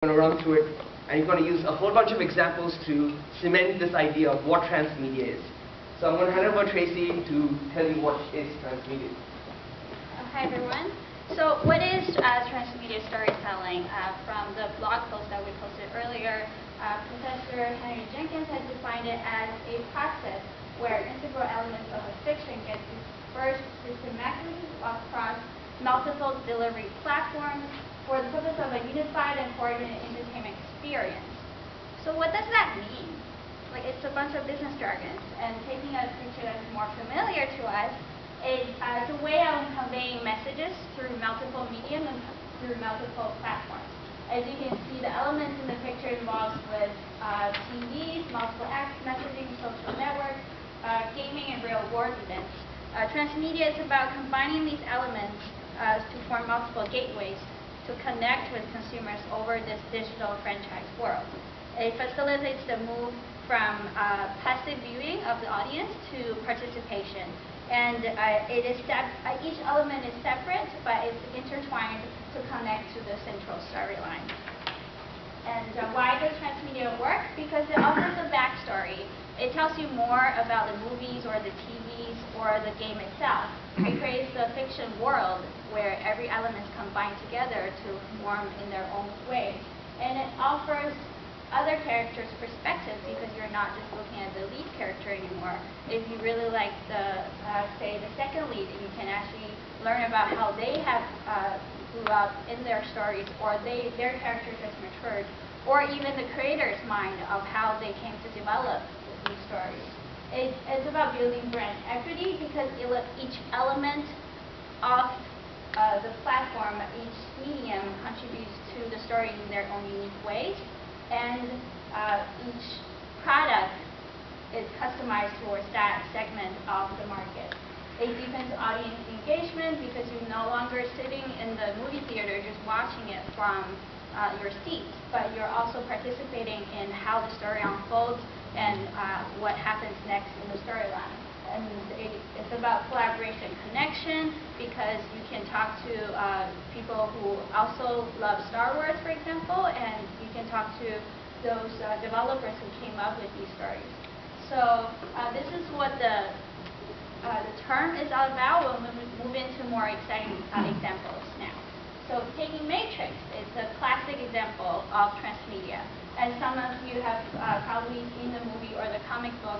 going to run through it, and you're going to use a whole bunch of examples to cement this idea of what transmedia is. So I'm going to hand over Tracey to tell you what is transmedia. Hi everyone. So what is transmedia storytelling? From the blog post that we posted earlier, Professor Henry Jenkins has defined it as a process where integral elements of a fiction get dispersed systematically across multiple delivery platforms for the purpose of a unified and coordinated entertainment experience. So what does that mean? Like, it's a bunch of business jargons, and taking a picture that's more familiar to us, it's a way of conveying messages through multiple mediums and through multiple platforms. As you can see, the elements in the picture involves with TVs, multiple apps, messaging, social networks, gaming, and real-world events. Transmedia is about combining these elements to form multiple gateways to connect with consumers over this digital franchise world. It facilitates the move from passive viewing of the audience to participation. And each element is separate, but it's intertwined to connect to the central storyline. And why does transmedia work? Because it offers a backstory. It tells you more about the movies or the TVs or the game itself. It creates a fiction world where every element is combined together to form in their own way. And it offers other characters' perspectives because you're not just looking at the lead character anymore. If you really like say the second lead, you can actually learn about how they have grew up in their stories, or their characters has matured, or even the creator's mind of how they came to develop these stories. It's about building brand equity because each element of the platform, each medium contributes to the story in their own unique ways, and each product is customized towards that segment of the market. It deepens audience engagement because you're no longer sitting in the movie theater just watching it from your seat, but you're also participating in how the story unfolds and what happens next in the storyline. And it's about collaboration connection because you can talk to people who also love Star Wars, for example, and you can talk to those developers who came up with these stories. So this is what the term is all about. We'll move into more exciting examples now. So taking Matrix, it's a classic example of transmedia. As some of you have probably seen the movie or the comic book,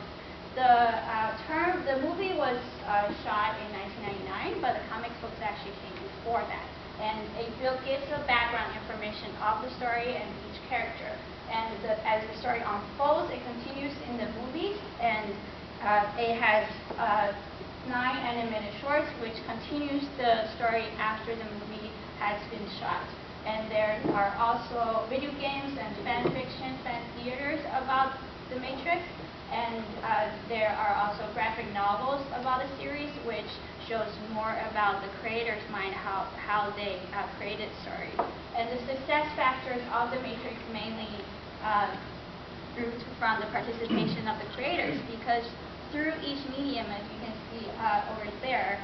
the movie was shot in 1999, but the comic books actually came before that. And it gives a background information of the story and each character. And as the story unfolds, it continues in the movies, and it has 9 animated shorts, which continues the story after the movie has been shot. And there are also video games and fan fiction, fan theaters about the Matrix. And there are also graphic novels about the series, which shows more about the creator's mind, how they created stories. And the success factors of the Matrix mainly root from the participation of the creators, because through each medium, as you can see over there,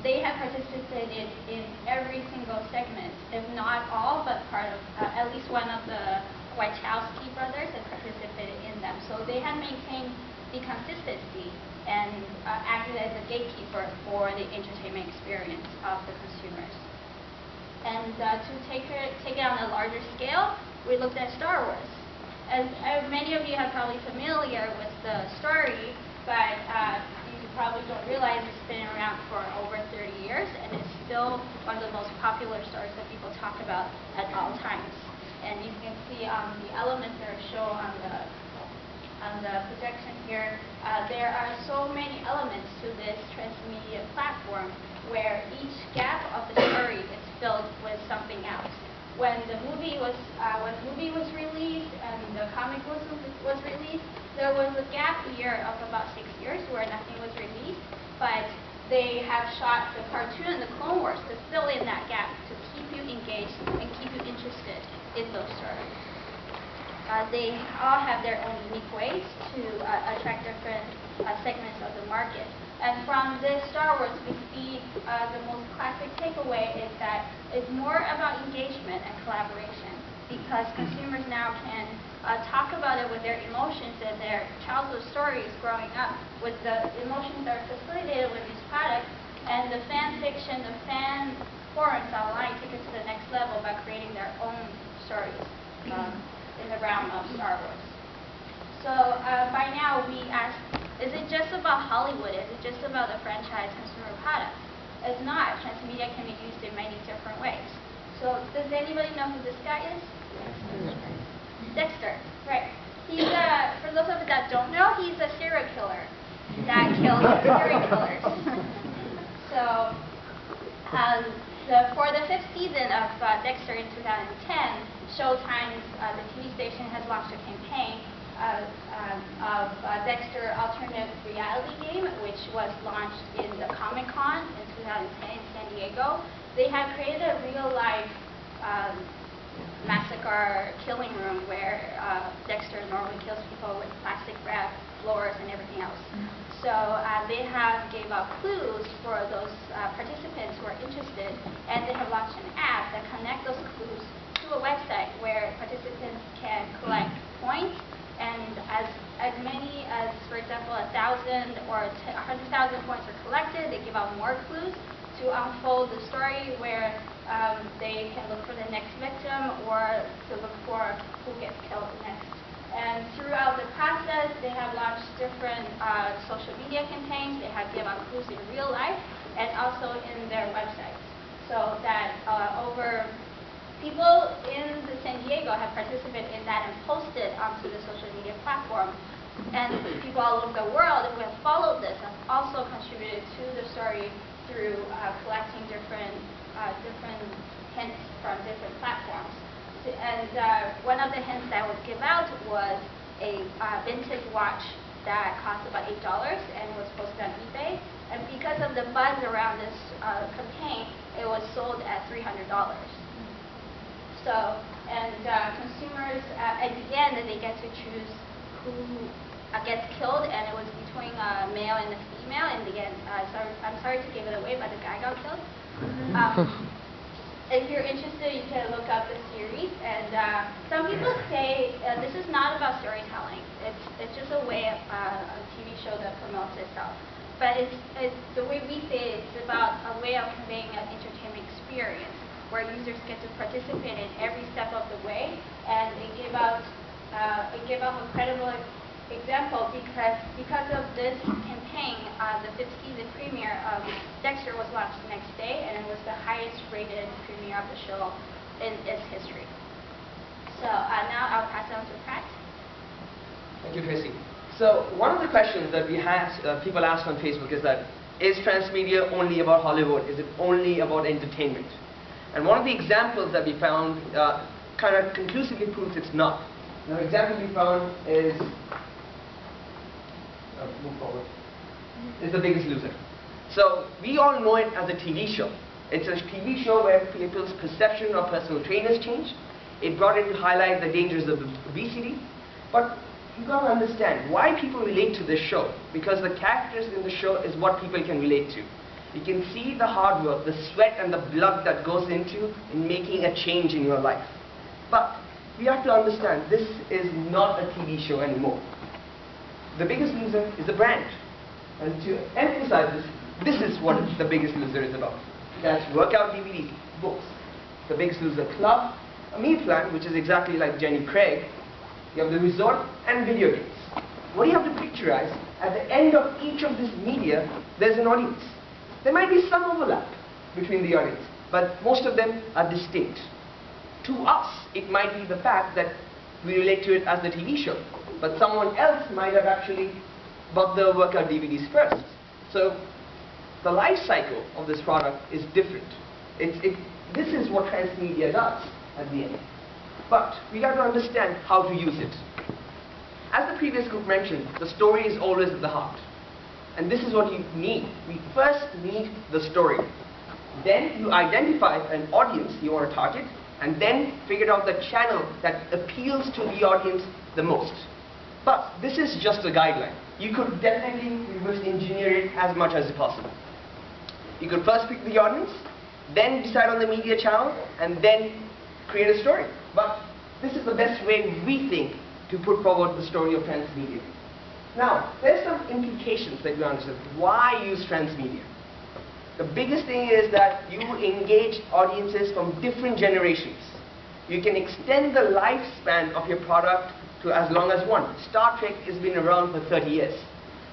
they have participated in every single segment, if not all, but part of at least one of the Wachowski brothers has participated in them. So they have maintained the consistency and acted as a gatekeeper for the entertainment experience of the consumers. And to take it on a larger scale, we looked at Star Wars. As many of you are probably familiar with the story, but you probably don't realize it's been around for over 30 years, and it's still one of the most popular stories that people talk about at all times. And you can see the elements that are shown on the projection here. There are so many elements to this transmedia platform where each gap of the story is filled with something else. When the movie was released and the comic was released, there was a gap year of about 6 years where nothing was released, but they have shot the cartoon and the Clone Wars to fill in that gap, to keep you engaged and keep you interested in those stories. They all have their own unique ways to attract different segments of the market. And from this Star Wars, we see the most classic takeaway is that it's more about engagement and collaboration. because consumers now can talk about it with their emotions and their childhood stories growing up with the emotions that are facilitated with these products, and the fan fiction, the fan forums online take it to the next level by creating their own stories in the realm of Star Wars. So by now we ask, is it just about Hollywood? Is it just about the franchise consumer product? It's not. Transmedia can be used in many different ways. So does anybody know who this guy is? Dexter, right. He's for those of you that don't know, he's a serial killer that kills serial killers. So for the 5th season of Dexter in 2010, Showtime's the TV station has launched a campaign of Dexter Alternative Reality Game, which was launched in the Comic-Con in 2010 in San Diego. They have created a real-life massacre killing room where Dexter normally kills people with plastic wrap floors and everything else. So they have gave out clues for those participants who are interested, and they have launched an app that connects those clues to a website where participants can collect points, and as many as, for example, 1,000 or 100,000 points are collected, they give out more clues to unfold the story where they can look for the next victim or to look for who gets killed next. And throughout the process, they have launched different social media campaigns. They have given out clues in real life and also in their websites. So that over people in San Diego have participated in that and posted onto the social media platform. And people all over the world who have followed this have also contributed to the story through collecting different hints from different platforms. And one of the hints that was given out was a vintage watch that cost about $8 and was posted on eBay. And because of the buzz around this campaign, it was sold at $300. So, and consumers, at the end, they get to choose who gets killed, and it was between a male and a female. In the end, I'm sorry to give it away, but the guy got killed. If you're interested, you can look up the series. And some people say this is not about storytelling. It's just a way of a TV show that promotes itself. But it's the way we say it's about a way of conveying an entertainment experience where users get to participate in every step of the way, and they give out a credible example because of this campaign, the 5th season premiere of Dexter was launched the next day, and it was the highest rated premiere of the show in its history. So now I'll pass it on to Pat. Thank you, Tracy. So one of the questions that we had people ask on Facebook is that, is transmedia only about Hollywood? Is it only about entertainment? And one of the examples that we found kind of conclusively proves it's not. Now, the example we found is, move forward, is The Biggest Loser. So we all know it as a TV show. It's a TV show where people's perception of personal trainers changed. It brought in to highlight the dangers of obesity. But you've got to understand why people relate to this show. Because the characters in the show is what people can relate to. You can see the hard work, the sweat and the blood that goes into in making a change in your life. But we have to understand this is not a TV show anymore. The Biggest Loser is a brand. And to emphasize this is what The Biggest Loser is about. That's workout DVDs, books, The Biggest Loser Club, a meal plan, which is exactly like Jenny Craig. You have the resort and video games. What you have to picturize, at the end of each of this media, there's an audience. There might be some overlap between the audience, but most of them are distinct. To us, it might be the fact that we relate to it as the TV show, but someone else might have actually bought the workout DVDs first. So the life cycle of this product is different. This is what transmedia does at the end. But we got to understand how to use it. As the previous group mentioned, the story is always at the heart. And this is what you need. We first need the story. Then you identify an audience you want to target, and then figure out the channel that appeals to the audience the most. But this is just a guideline. You could definitely reverse engineer it as much as possible. You could first pick the audience, then decide on the media channel, and then create a story. But This is the best way we think to put forward the story of transmedia. Now, there's some implications that you understand. Why use transmedia? The biggest thing is that you engage audiences from different generations. You can extend the lifespan of your product to as long as one. Star Trek has been around for 30 years.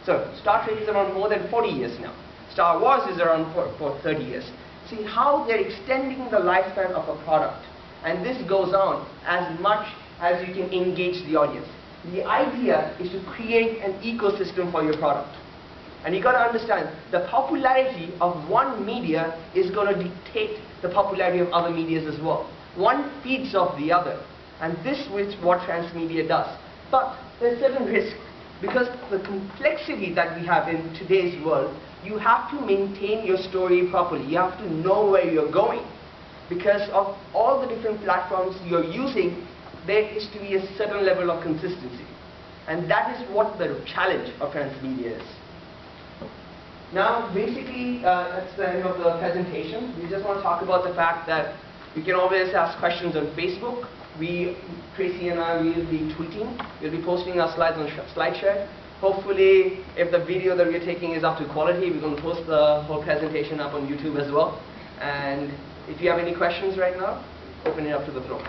So, Star Trek is around more than 40 years now. Star Wars is around for 30 years. See how they're extending the lifespan of a product. And this goes on as much as you can engage the audience. The idea is to create an ecosystem for your product. And you got to understand, the popularity of one media is going to dictate the popularity of other medias as well. One feeds off the other. And this is what transmedia does. But there's certain risk. Because the complexity that we have in today's world, you have to maintain your story properly. You have to know where you're going. Because of all the different platforms you're using, there is to be a certain level of consistency. And that is what the challenge of transmedia is. Now, basically, that's the end of the presentation. We just want to talk about the fact that you can always ask questions on Facebook. Tracey and I, will be tweeting. We'll be posting our slides on SlideShare. Hopefully, if the video that we're taking is up to quality, we're going to post the whole presentation up on YouTube as well. And if you have any questions right now, open it up to the floor.